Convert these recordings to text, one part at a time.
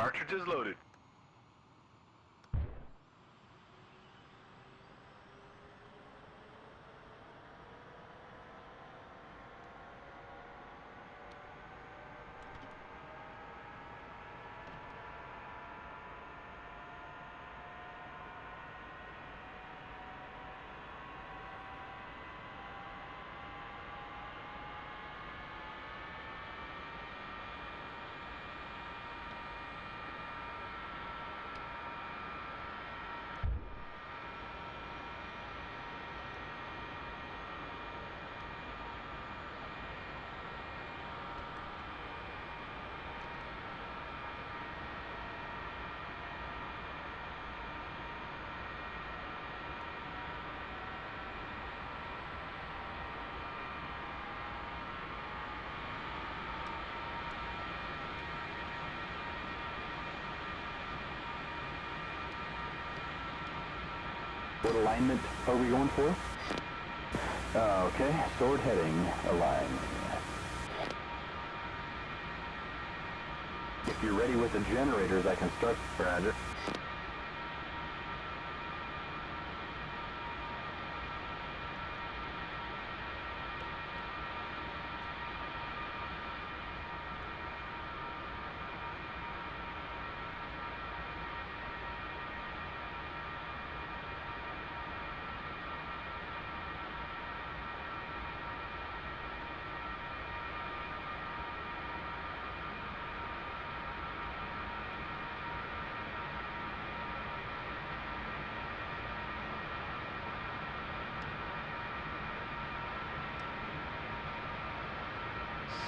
Cartridges loaded. What alignment are we going for? Okay, sword heading, align. If you're ready with the generators, I can start. Roger.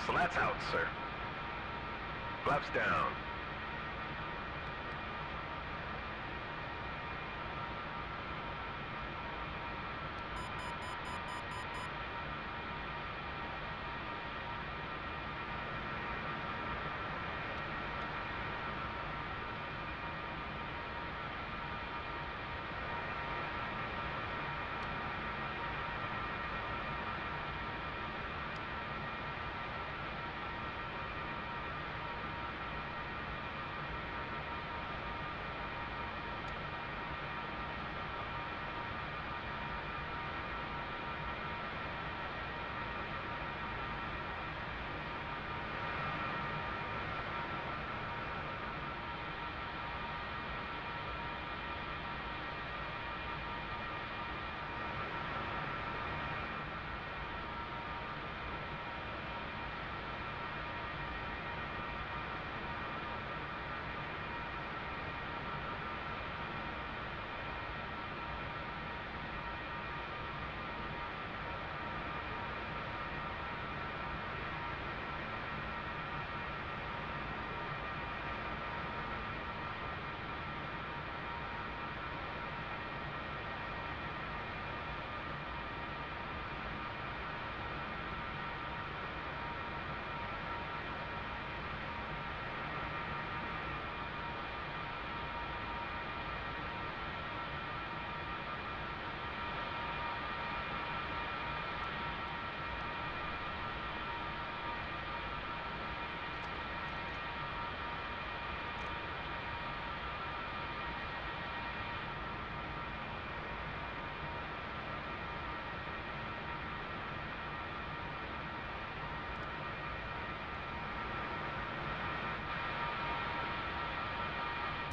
Slats out, sir. Flaps down.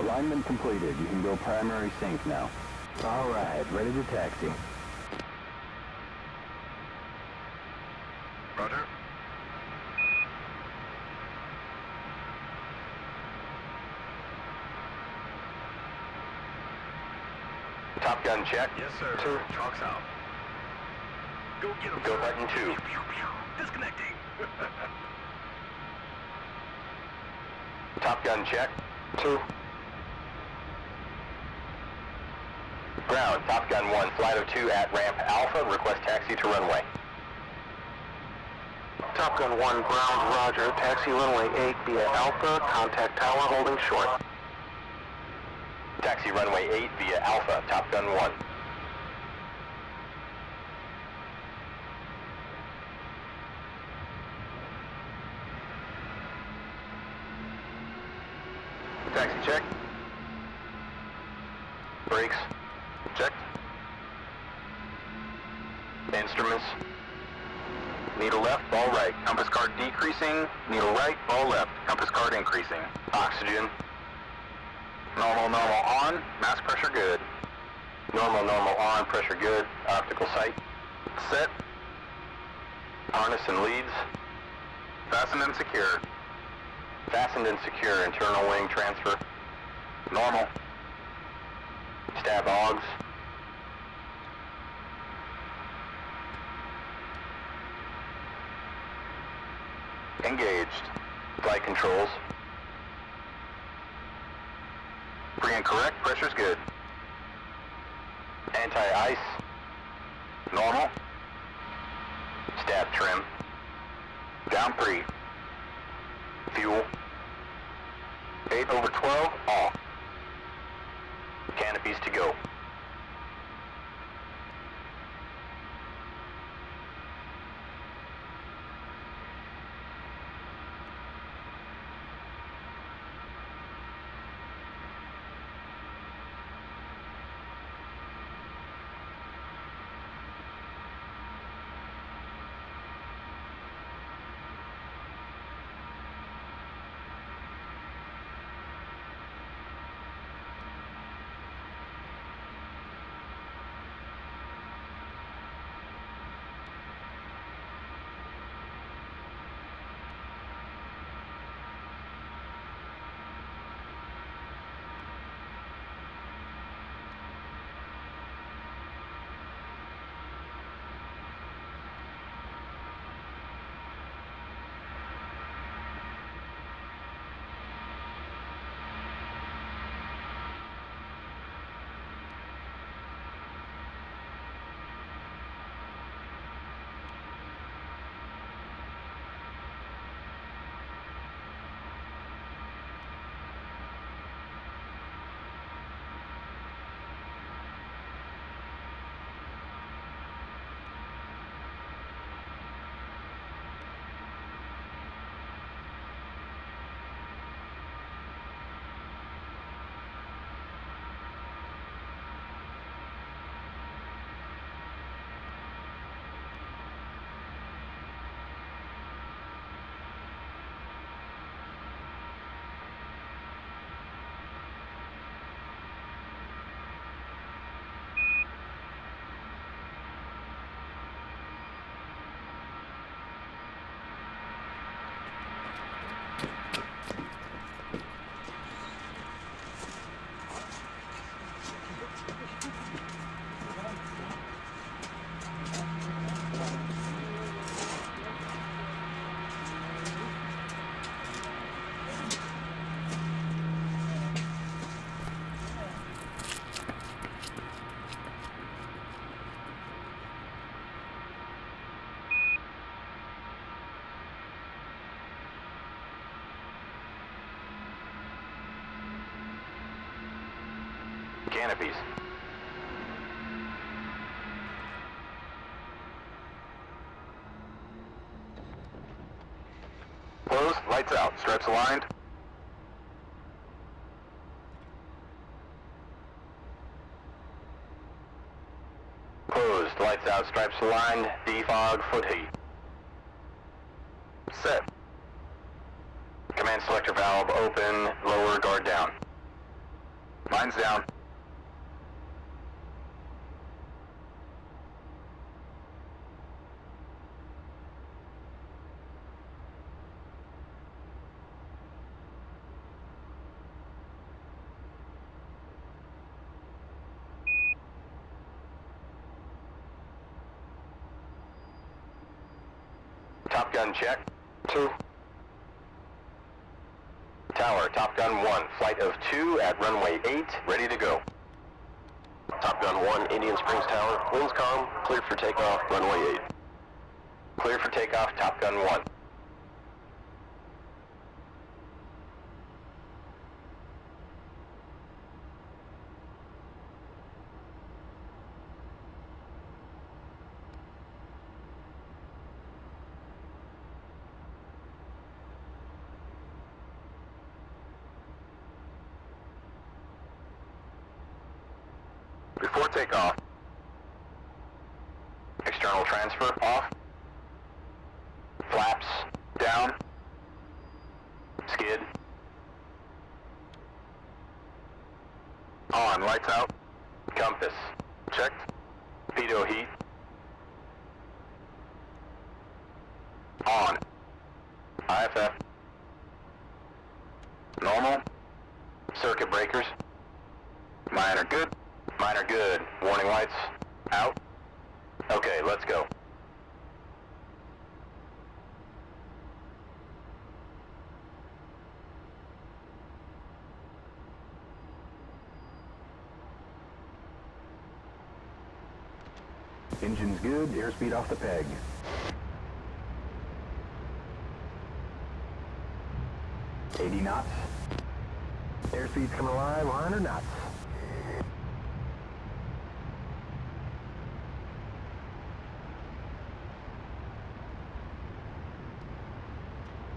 Alignment completed. You can go primary sync now. All right, ready to taxi. Roger. Top gun check. Yes, sir. 2. Chalk's out. Go get him. Go sir. button 2. Pew, pew, pew. Disconnecting. Top gun check. 2. Ground, Top gun 1, flight of 2 at ramp Alpha, request taxi to runway. Top gun 1, ground, roger. Taxi runway 8 via Alpha, contact tower holding short. Taxi runway 8 via Alpha, Top gun 1. Brakes. Checked. Instruments. Needle left, ball right. Compass card decreasing. Needle right, ball left. Compass card increasing. Oxygen. Normal, normal on. Mass pressure good. Normal, normal on. Pressure good. Optical sight. Set. Harness and leads. Fastened and secure. Fastened and secure. Internal wing transfer. Normal. Stab augs. Engaged. Flight controls. Free and correct. Pressure's good. Anti-ice. Normal. Stab trim. Down 3. Fuel. 8/12 off. Canopies to go. Canopies. Closed, lights out, stripes aligned. Closed, lights out, stripes aligned, defog, foot heat. Set. Command selector valve open, lower guard down. Mine's down. Top gun check. 2. Tower, Top Gun 1, flight of 2 at runway 8, ready to go. Top Gun 1, Indian Springs Tower, winds calm, clear for takeoff, runway 8. Clear for takeoff, Top Gun 1. Before takeoff. External transfer off. Flaps down. Skid. On, lights out. Compass. Checked. Pitot heat. On. IFF. Normal. Circuit breakers. Minor good. Minor good. Warning lights. Out. Okay, let's go. Engine's good, airspeed off the peg. $80 knots. Airspeed's coming alive, 100 knots.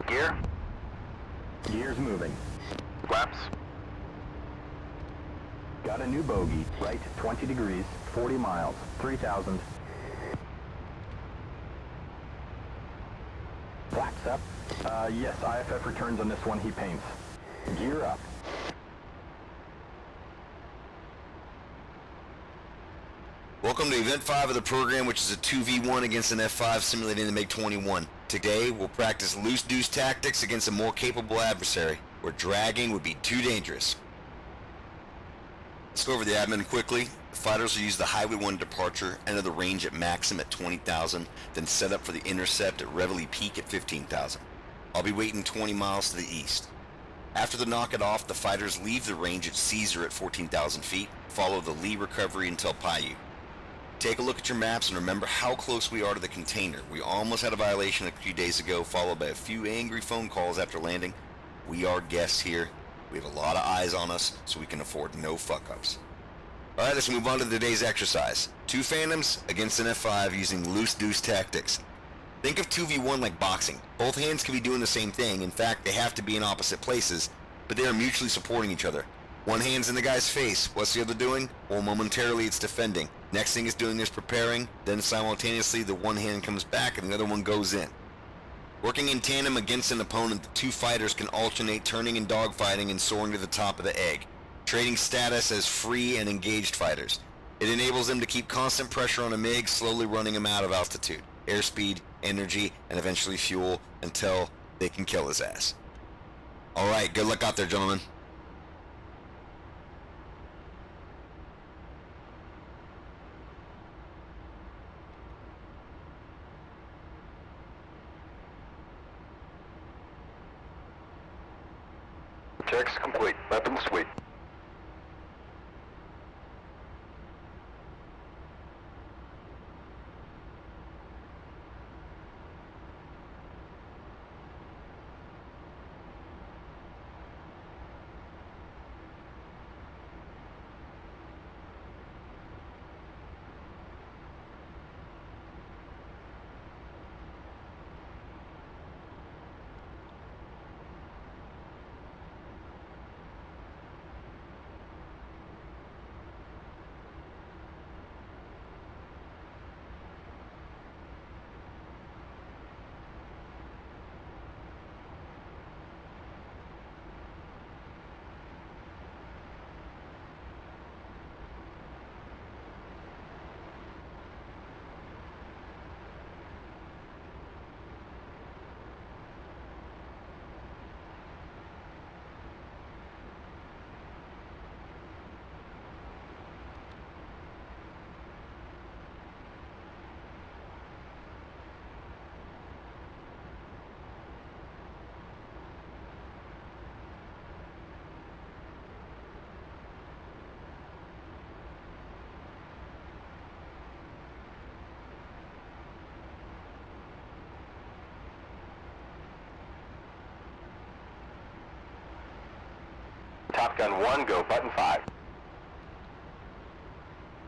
Gear. Gear's moving. Flaps. Got a new bogey, right 20 degrees, 40 miles, 3,000. Flaps up. Yes, IFF returns on this one, he paints. Gear up. Welcome to Event 5 of the program, which is a 2v1 against an F-5 simulating the MiG-21. Today, we'll practice loose deuce tactics against a more capable adversary, where dragging would be too dangerous. Let's go over the admin quickly. The fighters will use the Highway 1 departure, enter the range at maximum at 20,000, then set up for the intercept at Reveille Peak at 15,000. I'll be waiting 20 miles to the east. After the knock it off, the fighters leave the range at Caesar at 14,000 feet, follow the Lee recovery until Paiute. Take a look at your maps and remember how close we are to the container. We almost had a violation a few days ago, followed by a few angry phone calls after landing. We are guests here. We have a lot of eyes on us, so we can afford no fuck-ups. Alright, let's move on to today's exercise. 2 Phantoms against an F-5 using loose deuce tactics. Think of 2v1 like boxing. Both hands can be doing the same thing. In fact, they have to be in opposite places, but they are mutually supporting each other. One hand's in the guy's face. What's the other doing? Well, momentarily it's defending. Next thing it's doing is preparing, then simultaneously the one hand comes back and the other one goes in. Working in tandem against an opponent, the 2 fighters can alternate turning and dogfighting and soaring to the top of the egg, trading status as free and engaged fighters. It enables them to keep constant pressure on a MiG, slowly running him out of altitude, airspeed, energy, and eventually fuel until they can kill his ass. Alright, good luck out there, gentlemen. Checks complete. Weapons sweep. Top Gun 1, go button 5.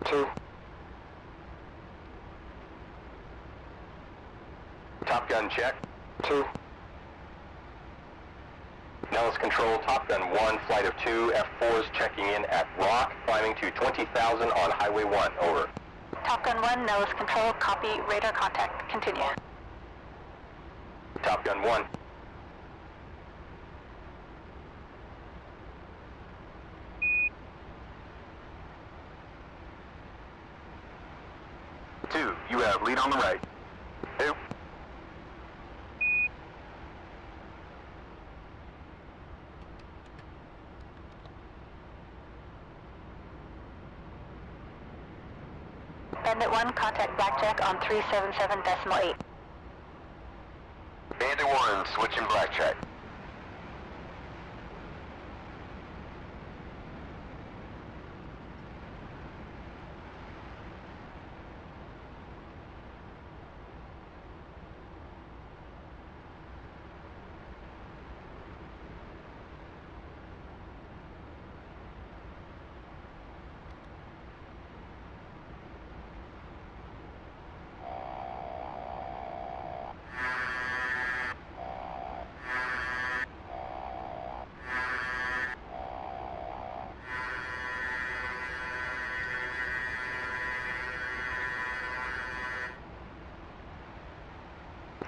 2. Top Gun check. 2. Nose DCS control, Top Gun 1, flight of 2, F-4s checking in at Rock, climbing to 20,000 on Highway 1, over. Top Gun 1, nose control, copy, radar contact, continue. Top Gun 1. Two, you have lead on the right. 2. Bandit 1, contact Blackjack on 377.8. Bandit 1, switching Blackjack.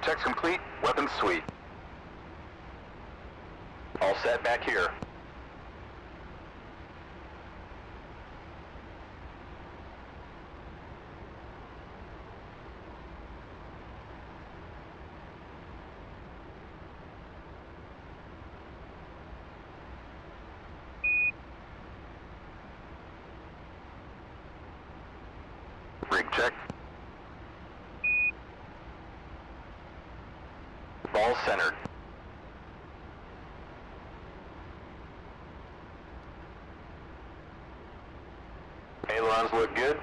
Checks complete, weapons sweet. All set back here. Rig check. Ball centered. Ailerons look good.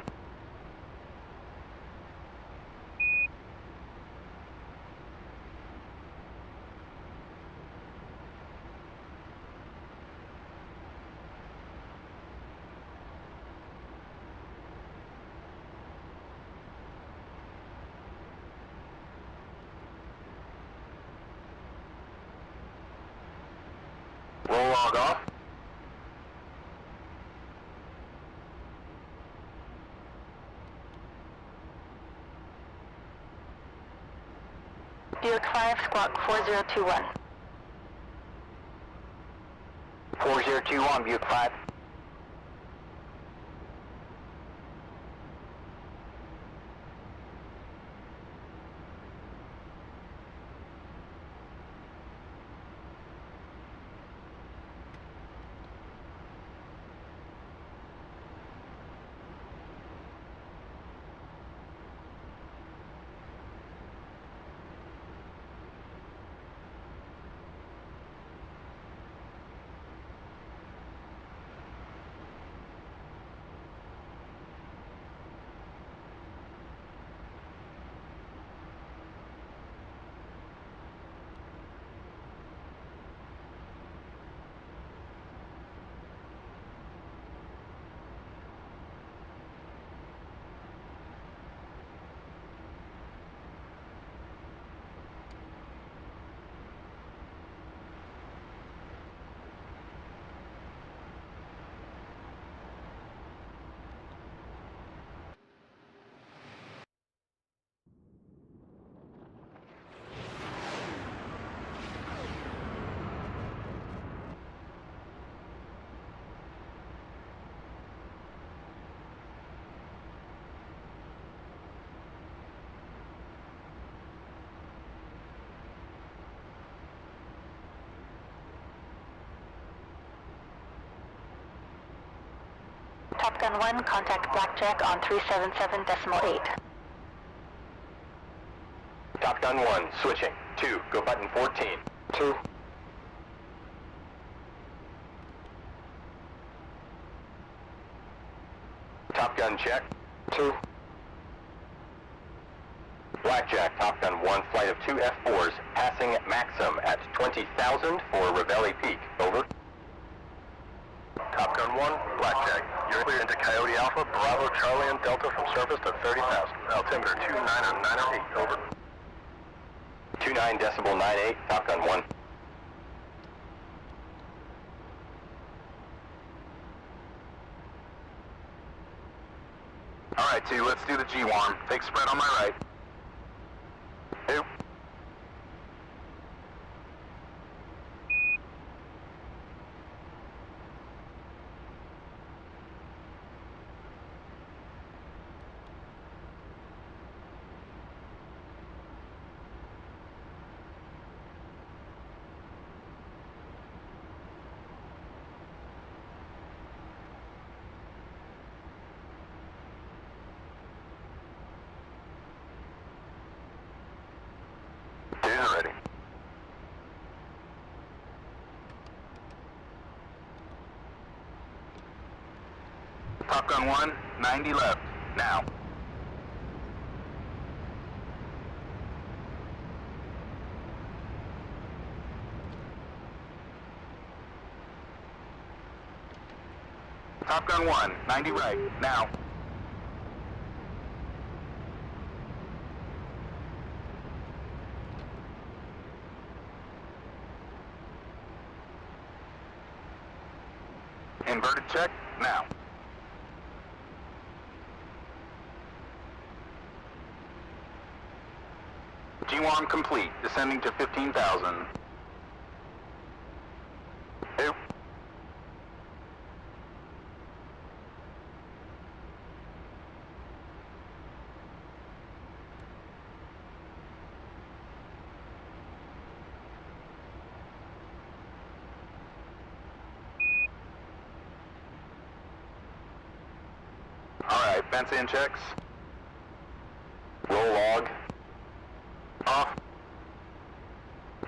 Roll log off. Buick 5, squawk 4021. 4021, Buick 5. Top Gun 1, contact Blackjack on 377.8. Top Gun 1, switching. 2, go button 14. 2. Top Gun check. 2. Blackjack, Top Gun 1, flight of 2 F-4s, passing at Maxim at 20,000 for Ravelli Peak. Over. Top Gun 1, Blackjack. You're clear into Coyote Alpha, Bravo, Charlie, and Delta from surface to 30,000. Altimeter 29.98, over. 29.98, Top Gun 1. Alright, 2, let's do the G-Warm. Take spread on my right. 2. Ready. Top Gun 1, 90 left, now. Top Gun 1, 90 right, now. Inverted check, now. G-Warm complete, descending to 15,000. 2. Alright, fence in checks. Roll log. Off.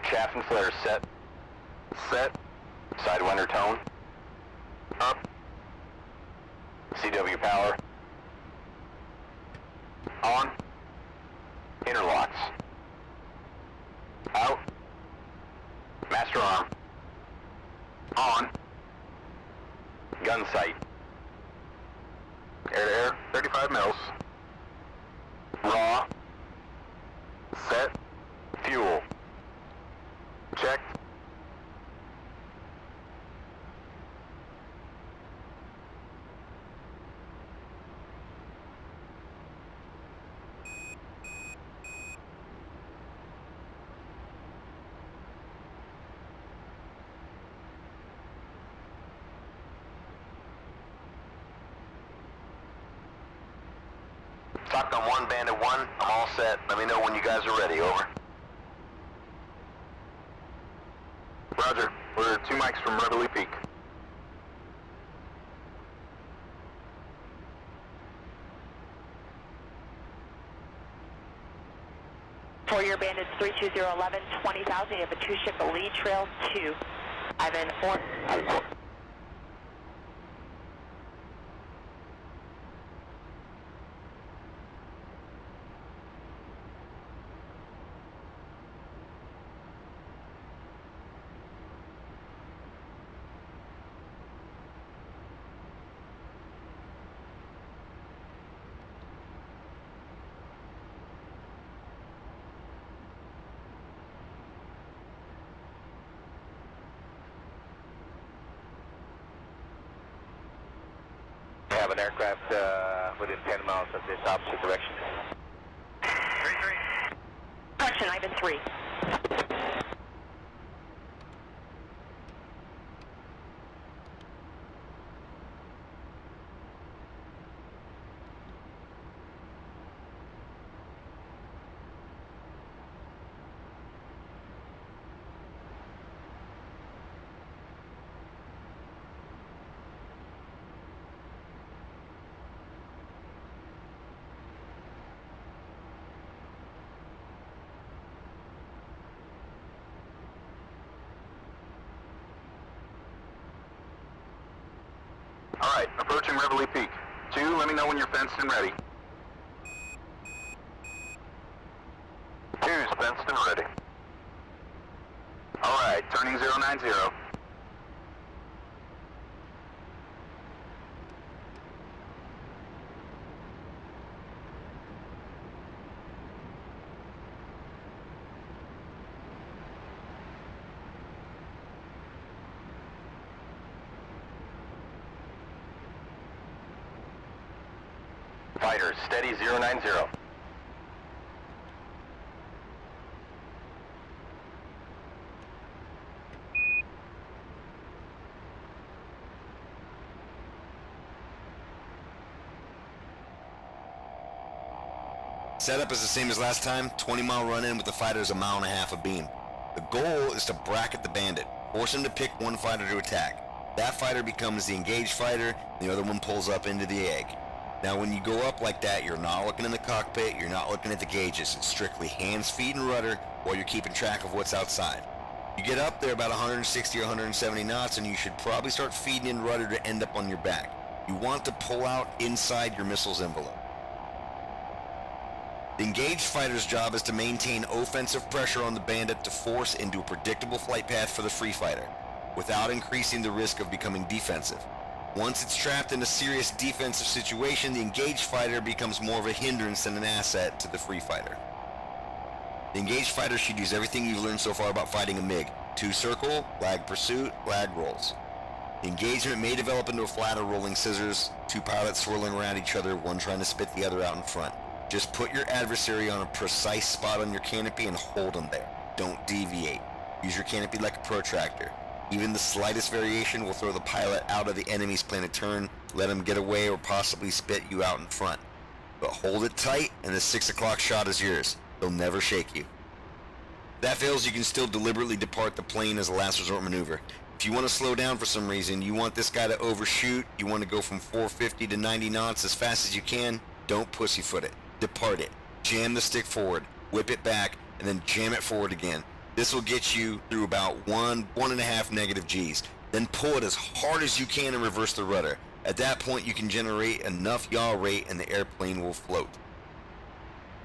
Shaft and flare set. Set. Sidewinder tone. Up. CW power. On. Interlocks. Out. Master arm. On. Gun sight. Air to air, 35 mils. Raw. Set. Fuel. Checked. Top Gun 1, Bandit 1, I'm all set. Let me know when you guys are ready, over. Roger, we're 2 mics from Reveille Peak. For your Bandits 32011, 20,000, you have a 2-ship lead trail 2. Ivan 4. Ivan 4. Have an aircraft within 10 miles of this opposite direction. 3-3. Correction, Ivan 3. Alright, approaching Reveille Peak. 2, let me know when you're fenced and ready. 2's fenced and ready. Alright, turning 090. Fighters, steady 090. Setup is the same as last time, 20-mile run-in with the fighters 1.5 miles abeam. The goal is to bracket the bandit, force him to pick one fighter to attack. That fighter becomes the engaged fighter, the other one pulls up into the egg. Now when you go up like that, you're not looking in the cockpit, you're not looking at the gauges, it's strictly hands, feet, and rudder while you're keeping track of what's outside. You get up there about 160 or 170 knots and you should probably start feeding in rudder to end up on your back. You want to pull out inside your missile's envelope. The engaged fighter's job is to maintain offensive pressure on the bandit to force into a predictable flight path for the free fighter, without increasing the risk of becoming defensive. Once it's trapped in a serious defensive situation, the engaged fighter becomes more of a hindrance than an asset to the free fighter. The engaged fighter should use everything you've learned so far about fighting a MiG. 2-circle, lag pursuit, lag rolls. The engagement may develop into a flat or rolling scissors, 2 pilots swirling around each other, one trying to spit the other out in front. Just put your adversary on a precise spot on your canopy and hold them there. Don't deviate. Use your canopy like a protractor. Even the slightest variation will throw the pilot out of the enemy's plane of turn, let him get away or possibly spit you out in front. But hold it tight and the 6 o'clock shot is yours. They'll never shake you. If that fails, you can still deliberately depart the plane as a last resort maneuver. If you want to slow down for some reason, you want this guy to overshoot, you want to go from 450 to 90 knots as fast as you can, don't pussyfoot it. Depart it. Jam the stick forward, whip it back, and then jam it forward again. This will get you through about 1.5 negative Gs. Then pull it as hard as you can and reverse the rudder. At that point, you can generate enough yaw rate and the airplane will float.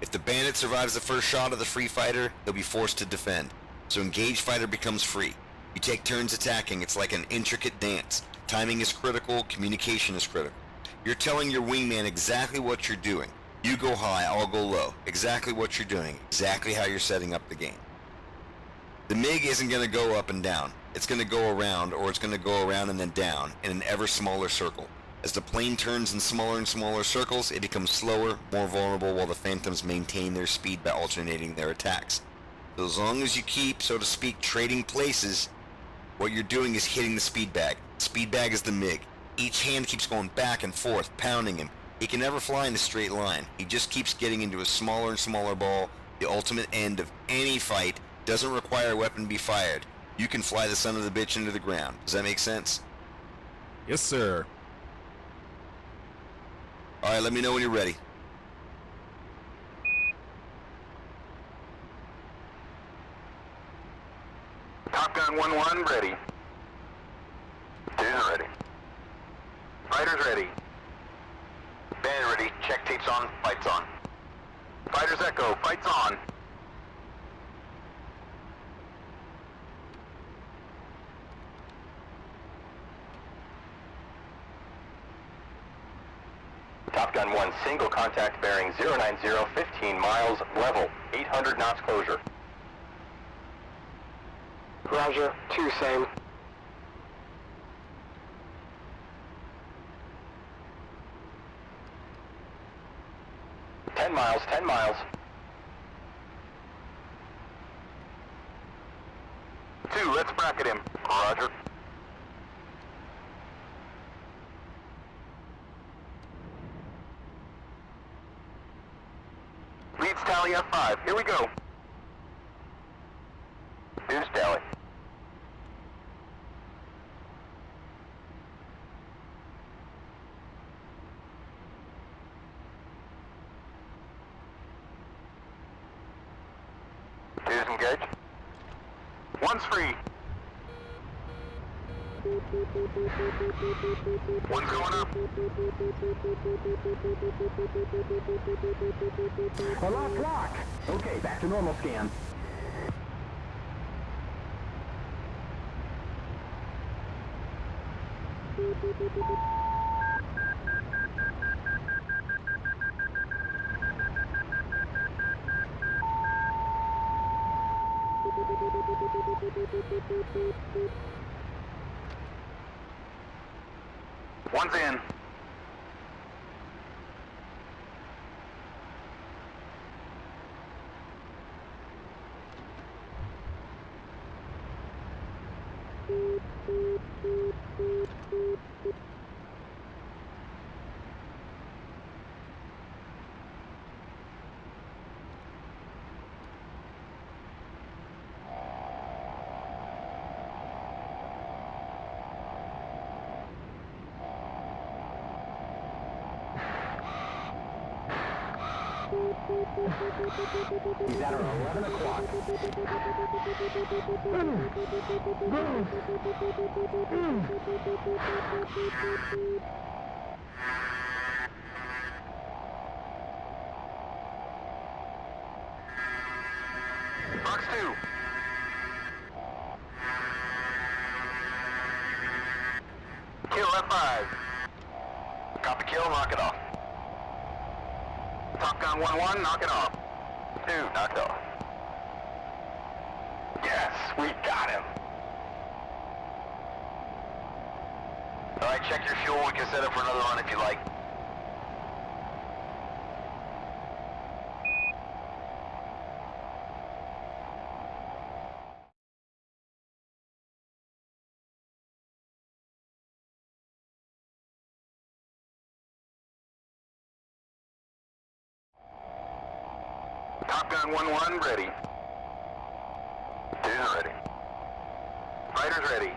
If the bandit survives the first shot of the free fighter, they'll be forced to defend. So engaged fighter becomes free. You take turns attacking. It's like an intricate dance. Timing is critical, communication is critical. You're telling your wingman exactly what you're doing. You go high, I'll go low. Exactly what you're doing, exactly how you're setting up the game. The MiG isn't going to go up and down. It's going to go around, or it's going to go around and then down in an ever smaller circle. As the plane turns in smaller and smaller circles, it becomes slower, more vulnerable, while the Phantoms maintain their speed by alternating their attacks. So as long as you keep, so to speak, trading places, what you're doing is hitting the speed bag. Speed bag is the MiG. Each hand keeps going back and forth, pounding him. He can never fly in a straight line. He just keeps getting into a smaller and smaller ball. The ultimate end of any fight doesn't require a weapon to be fired. You can fly the son of the bitch into the ground. Does that make sense? Yes, sir. Alright, let me know when you're ready. Top Gun 1-1 ready. Deuce ready. Fighters ready. Bandit ready. Check tapes on. Fights on. Fighters echo. Fights on. Top Gun 1, single contact bearing 090, 15 miles, level, 800 knots closure. Roger, 2 same. Miles, 10 miles. 2, let's bracket him. Roger. Leads tally F-5. Here we go. Deuce tally. Deuce engaged. One's free. One's going up. Lock. Okay, back to normal scan. One's in. He's at our 11 o'clock. Fox 2. Kill F-5. Copy kill, knock it off. Top Gun 1-1, knock it off. 2, knocked off. Yes, we got him. Alright, check your fuel. We can set up for another run if you like. Top Gun 1-1, ready. Deuce ready. Fighters ready.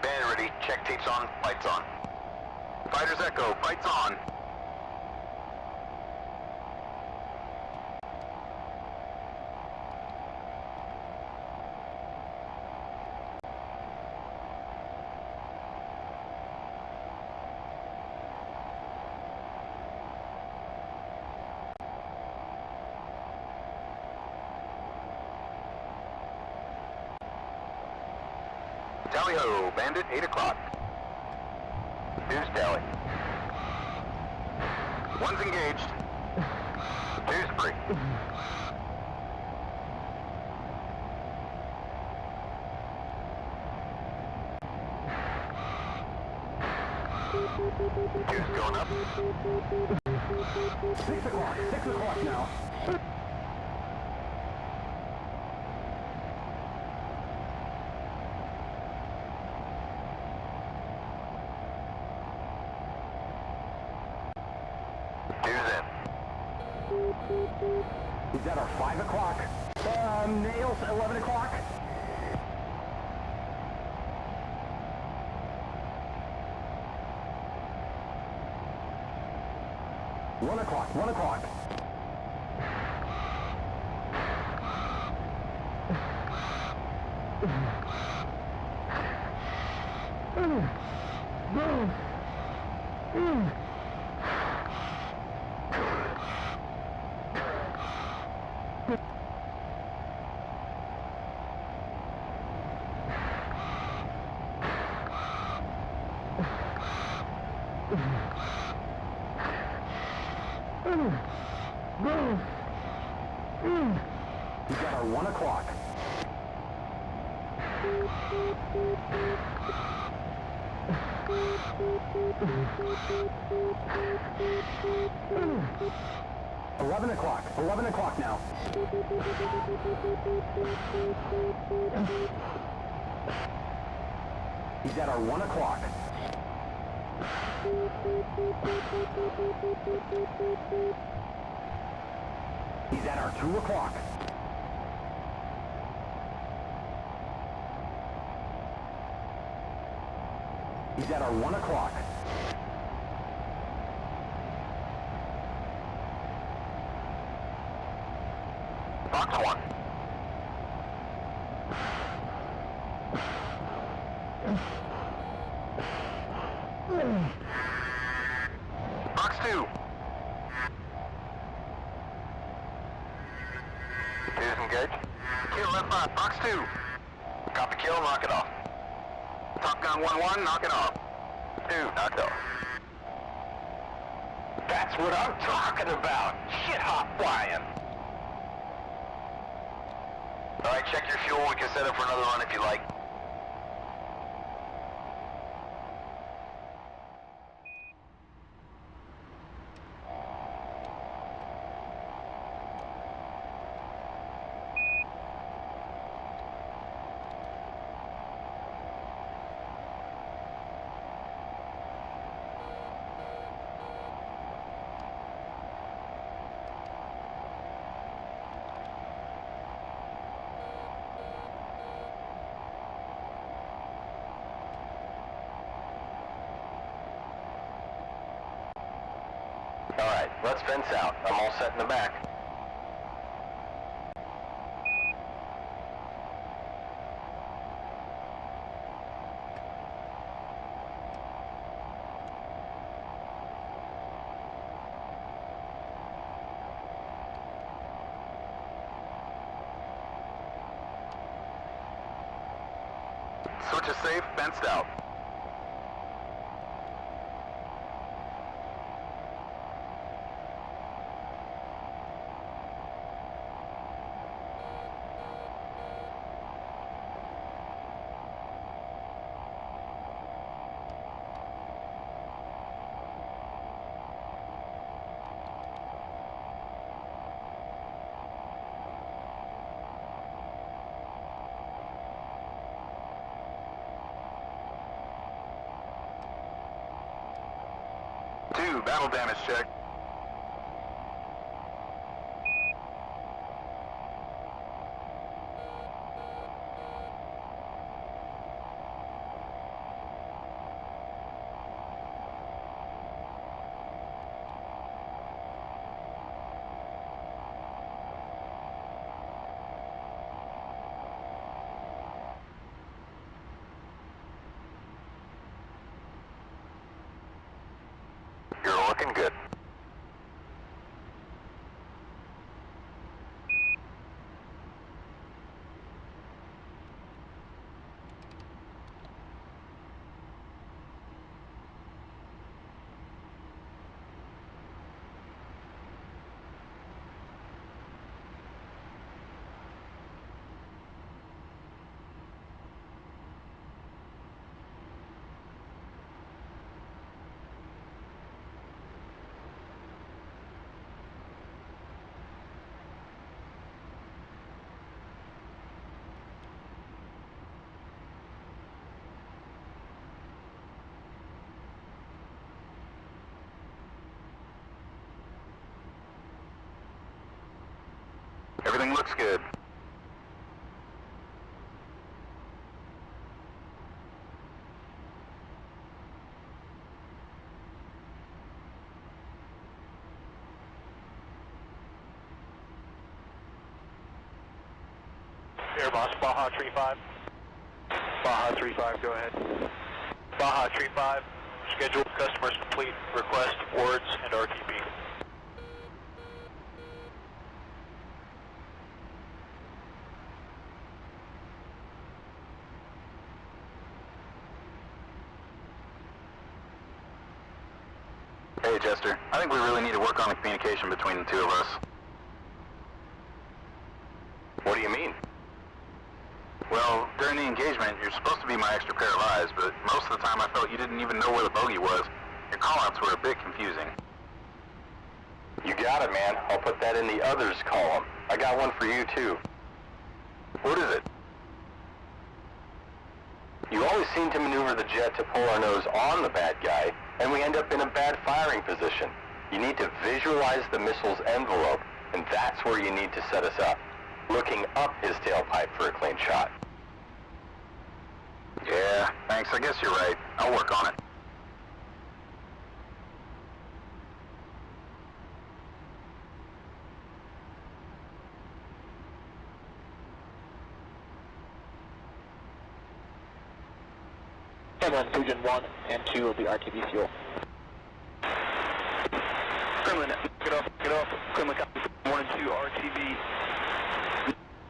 Band ready. Check tapes on, lights on. Fighters echo, lights on. Tally ho, Bandit, 8 o'clock. Deuce tally. One's engaged. Deuce free. Deuce going up. 6 o'clock. 6 o'clock now. He's at our 5 o'clock. Nails, 11 o'clock. One o'clock, 1 o'clock. He's got our 1 o'clock. $11 o'clock. 11 o'clock now. He's at our 1 o'clock. He's at our 2 o'clock. He's at our 1 o'clock. Box 1. Box 2. Deuce engaged. Kill F-5. Box 2. Copy kill, knock it off. Top Gun 1-1, knock it off. 2, knocked off. That's what I'm talking about. Shit hot flying. Alright, check your fuel. We can set up for another run if you like. Alright, let's fence out. I'm all set in the back. Switch is safe, fenced out. Battle damage check. You're looking good. Everything looks good. Air Boss, Baja 3-5. Baja 3-5, go ahead. Baja 3-5, scheduled customers complete, request, words, and RTB. Hey, Jester. I think we really need to work on the communication between the two of us. What do you mean? Well, during the engagement, you're supposed to be my extra pair of eyes, but most of the time I felt you didn't even know where the bogey was. Your call-outs were a bit confusing. You got it, man. I'll put that in the others column. I got one for you, too. What is it? You always seem to maneuver the jet to pull our nose on the bad guy, and we end up in a bad firing position. You need to visualize the missile's envelope, and that's where you need to set us up, looking up his tailpipe for a clean shot. Yeah, thanks. I guess you're right. I'll work on it. And then Fusion 1 and 2 of the RTB fuel. Kremlin, get off. Kremlin, 1 and 2 RTB.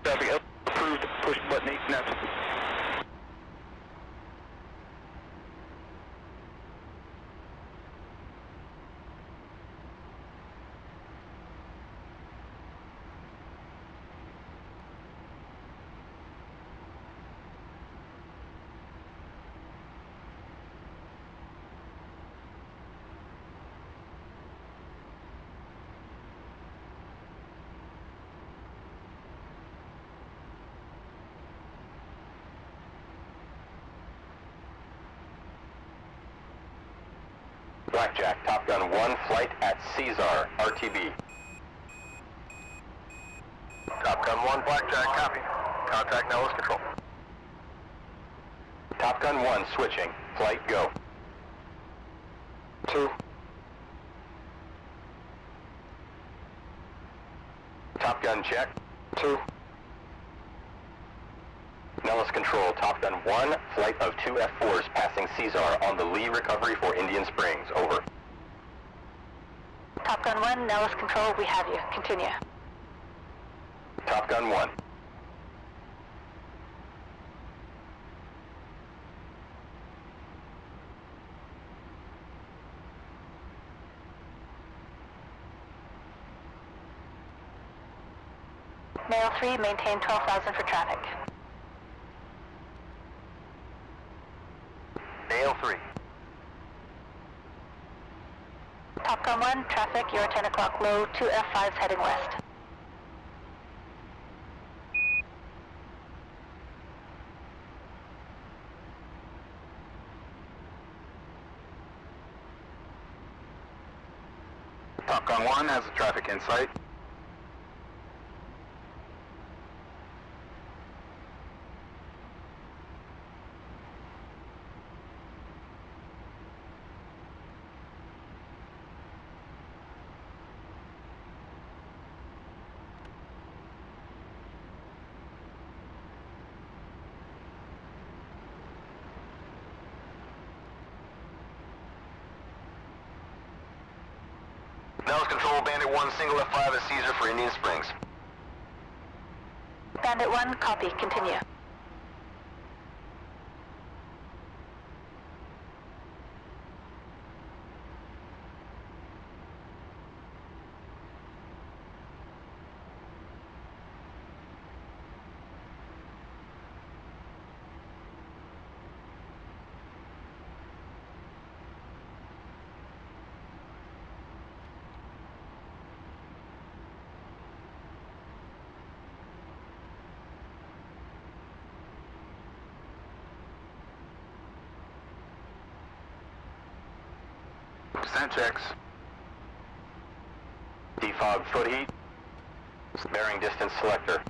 Traffic approved, push button 8 now. Blackjack, Top Gun 1, flight at Caesar, RTB. Top Gun 1, Blackjack, copy. Contact Nellis Control. Top Gun 1, switching, flight go. 2. Top Gun check. 2. Nellis Control, Top Gun 1, flight of 2 F-4s passing Caesar on the lee recovery for Indian Springs. Over. Top Gun 1, Nellis Control, we have you. Continue. Top Gun 1. Nail 3, maintain 12,000 for traffic. Nail 3. Top Gun 1, traffic, you're 10 o'clock low, 2 F-5s heading west. Top Gun 1 has the traffic in sight. Nellis Control, Bandit 1, single F-5 at Caesar for Indian Springs. Bandit 1, copy, continue. Descent checks. Defog foot heat. Bearing distance selector.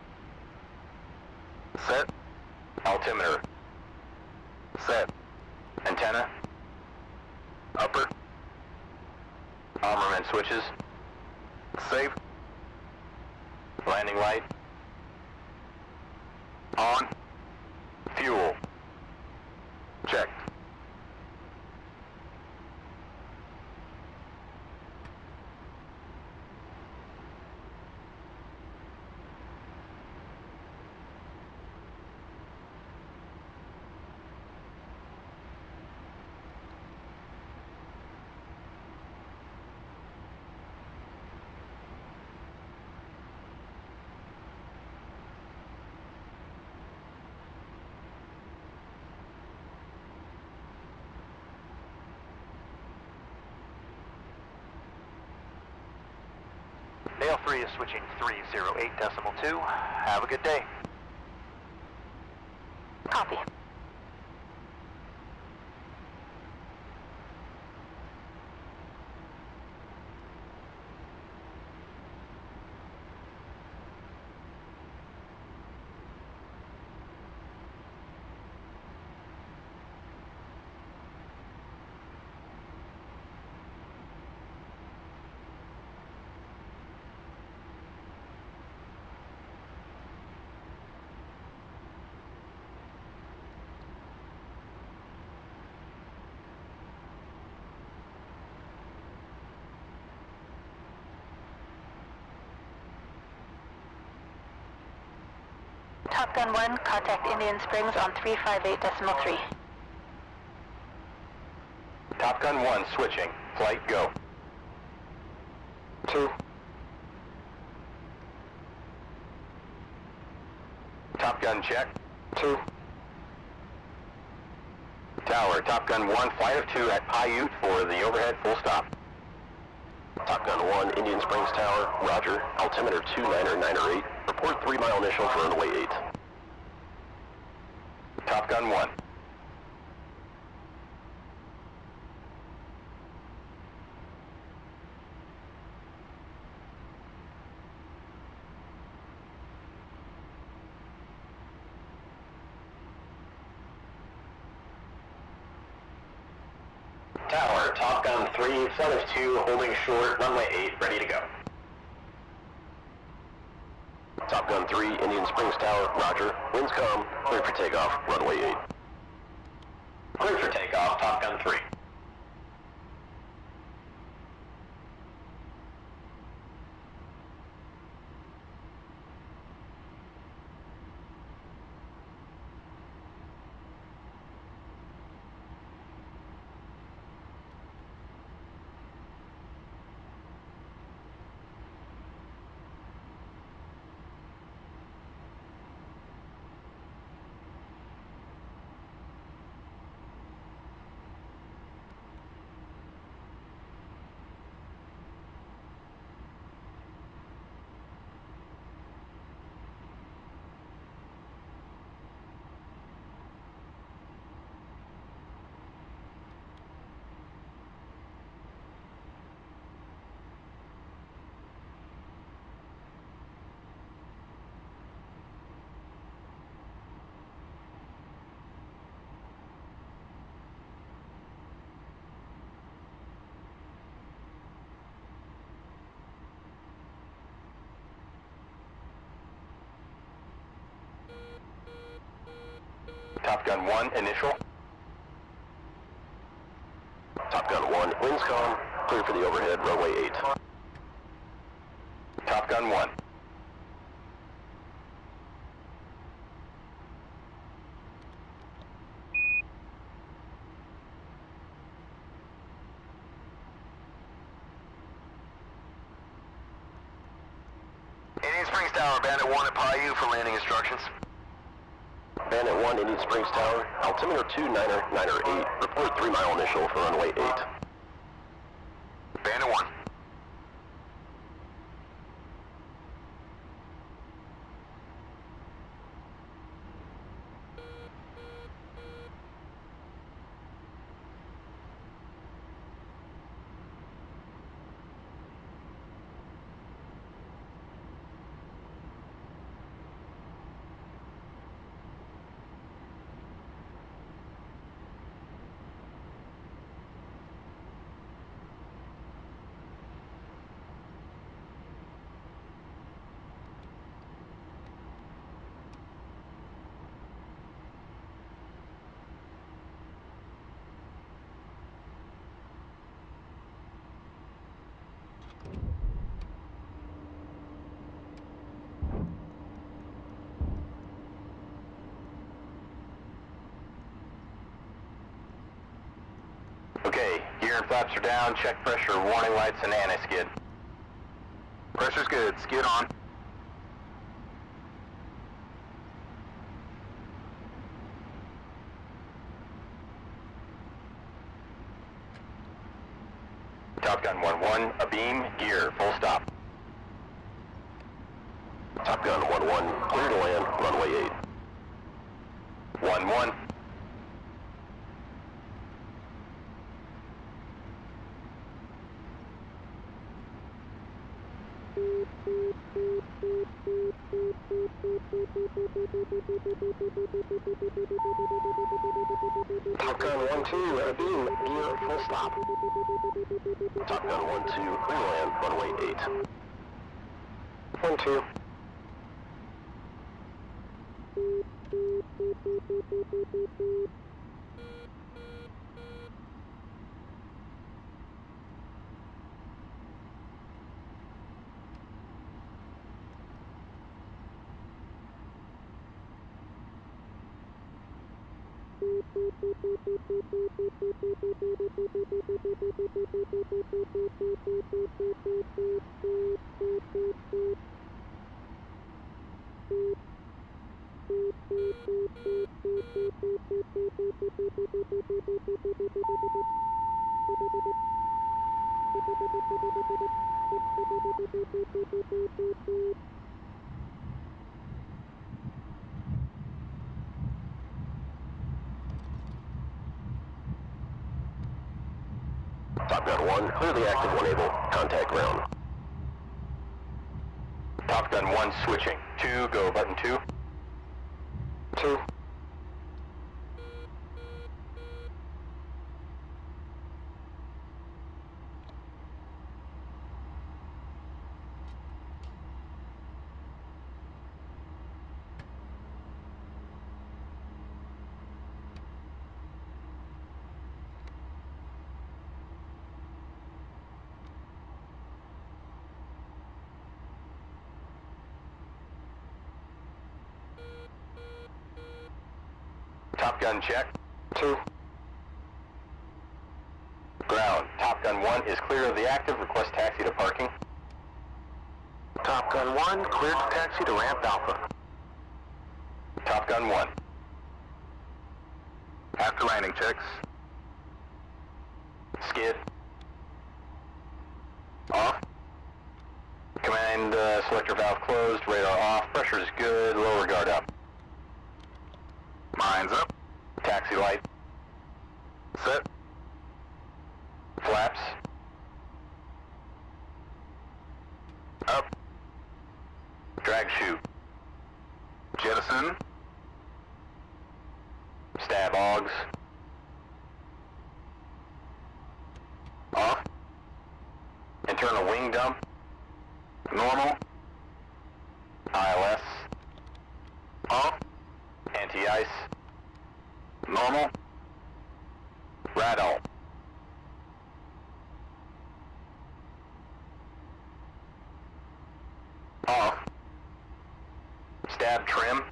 Set. Altimeter. Set. Antenna. Upper. Armament switches. Safe. Landing light. On. Fuel. Checked. Nail 3 is switching 308.2. Have a good day. Copy. Top Gun 1, contact Indian Springs on 358.3. Top Gun 1 switching. Flight go. 2. Top Gun check. 2. Tower, Top Gun 1, flight of 2 at Paiute for the overhead full stop. Top Gun 1, Indian Springs Tower, roger. Altimeter 29er 8. Report 3 mile initial for runway 8. Top Gun 1. Tower, Top Gun 3, flight of 2, holding short, runway 8, ready to go. Top Gun 3, Indian Springs Tower, roger. Winds calm, clear for takeoff, runway 8. Clear for takeoff, Top Gun 3. Top Gun 1, initial. Top Gun 1, winds calm, clear for the overhead, runway 8. Top Gun 1. Indian Springs Tower, Bandit 1 at Paiute for landing instructions. Bandit 1, Indian Springs Tower, altimeter 29er 8, report 3 mile initial for runway 8. Bandit 1. Okay, gear and flaps are down, check pressure, warning lights, and anti-skid. Pressure's good. Skid on. Top Gun 1-1, abeam, gear, full stop. Top Gun 1-1, clear to land, runway 8. 1-1. Top Gun 1-2, abeam, gear, full stop. Top Gun 1-2, clear land, runway 8. 1-2. Top Gun 1, clear the active 1 able. Contact ground. Top Gun 1 switching. 2, go button 2. 2. Top Gun check. 2. Ground. Top Gun 1 is clear of the active. Request taxi to parking. Top Gun 1, cleared to taxi to ramp Alpha. Top Gun 1. After landing checks. Skid. Off. Command selector valve closed. Radar off. Pressure is good. Lower guard up. Mines up. Taxi light. Set. Flaps. Up. Drag chute. Jettison. Stab augs. Off. Internal wing dump. Normal. ILS. Off. Anti-ice. Normal. Radal. Off. Stab trim.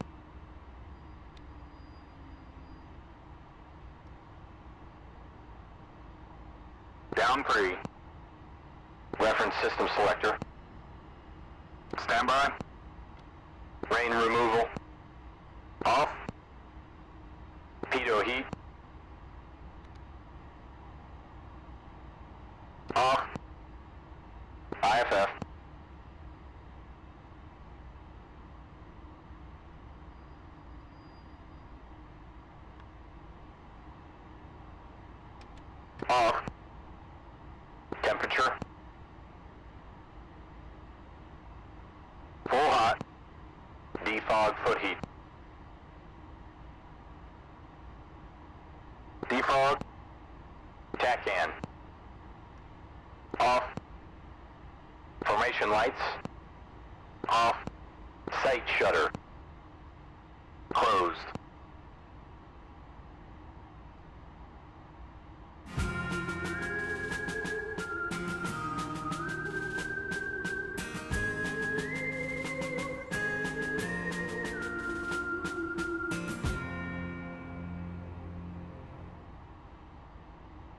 Down 3. Reference system selector. Standby. Rain removal. Off. Pitot heat. Off. IFF. Off. Temperature. Full hot. Defog foot heat. Defog. TACAN. Off. Formation lights. Off. Sight shutter.